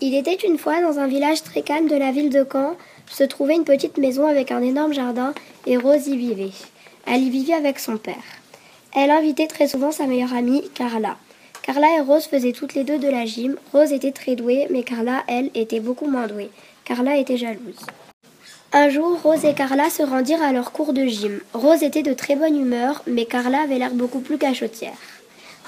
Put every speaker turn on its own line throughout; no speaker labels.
Il était une fois, dans un village très calme de la ville de Caen, se trouvait une petite maison avec un énorme jardin et Rose y vivait. Elle y vivait avec son père. Elle invitait très souvent sa meilleure amie, Carla. Carla et Rose faisaient toutes les deux de la gym. Rose était très douée, mais Carla, elle, était beaucoup moins douée. Carla était jalouse. Un jour, Rose et Carla se rendirent à leur cours de gym. Rose était de très bonne humeur, mais Carla avait l'air beaucoup plus cachotière.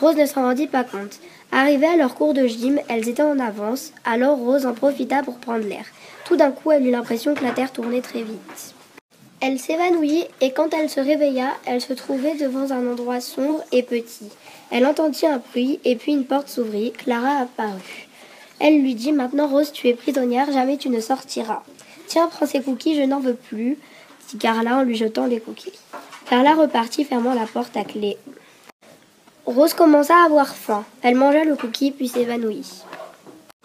Rose ne s'en rendit pas compte. Arrivées à leur cours de gym, elles étaient en avance, alors Rose en profita pour prendre l'air. Tout d'un coup, elle eut l'impression que la terre tournait très vite. Elle s'évanouit et quand elle se réveilla, elle se trouvait devant un endroit sombre et petit. Elle entendit un bruit et puis une porte s'ouvrit. Clara apparut. Elle lui dit « Maintenant Rose, tu es prisonnière, jamais tu ne sortiras. »« Tiens, prends ces cookies, je n'en veux plus, » dit Carla en lui jetant des cookies. Carla repartit fermant la porte à clé. Rose commença à avoir faim. Elle mangea le cookie puis s'évanouit.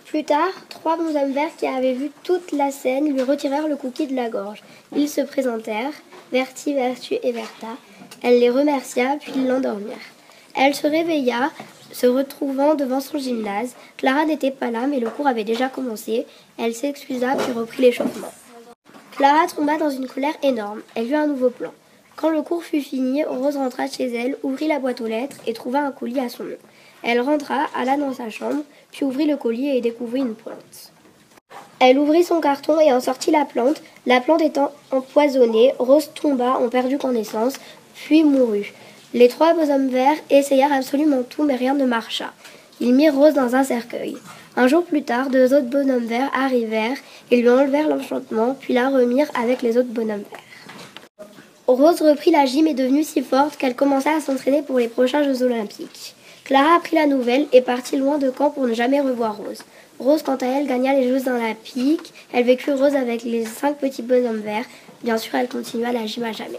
Plus tard, 3 bonshommes verts qui avaient vu toute la scène lui retirèrent le cookie de la gorge. Ils se présentèrent, Verti, Vertu et Verta. Elle les remercia, puis ils l'endormirent. Elle se réveilla, se retrouvant devant son gymnase. Clara n'était pas là, mais le cours avait déjà commencé. Elle s'excusa, puis reprit l'échauffement. Clara tomba dans une colère énorme. Elle eut un nouveau plan. Quand le cours fut fini, Rose rentra chez elle, ouvrit la boîte aux lettres et trouva un colis à son nom. Elle rentra, alla dans sa chambre, puis ouvrit le colis et découvrit une plante. Elle ouvrit son carton et en sortit la plante. La plante étant empoisonnée, Rose tomba, en perdit connaissance, puis mourut. Les 3 bonshommes verts essayèrent absolument tout, mais rien ne marcha. Ils mirent Rose dans un cercueil. Un jour plus tard, 2 autres bonshommes verts arrivèrent et lui enlevèrent l'enchantement, puis la remirent avec les autres bonshommes verts. Rose reprit la gym et devenue si forte qu'elle commença à s'entraîner pour les prochains Jeux Olympiques. Clara apprit la nouvelle et partit loin de Caen pour ne jamais revoir Rose. Rose, quant à elle, gagna les Jeux Olympiques. Elle vécut heureuse avec les 5 petits bonshommes verts. Bien sûr, elle continua la gym à jamais.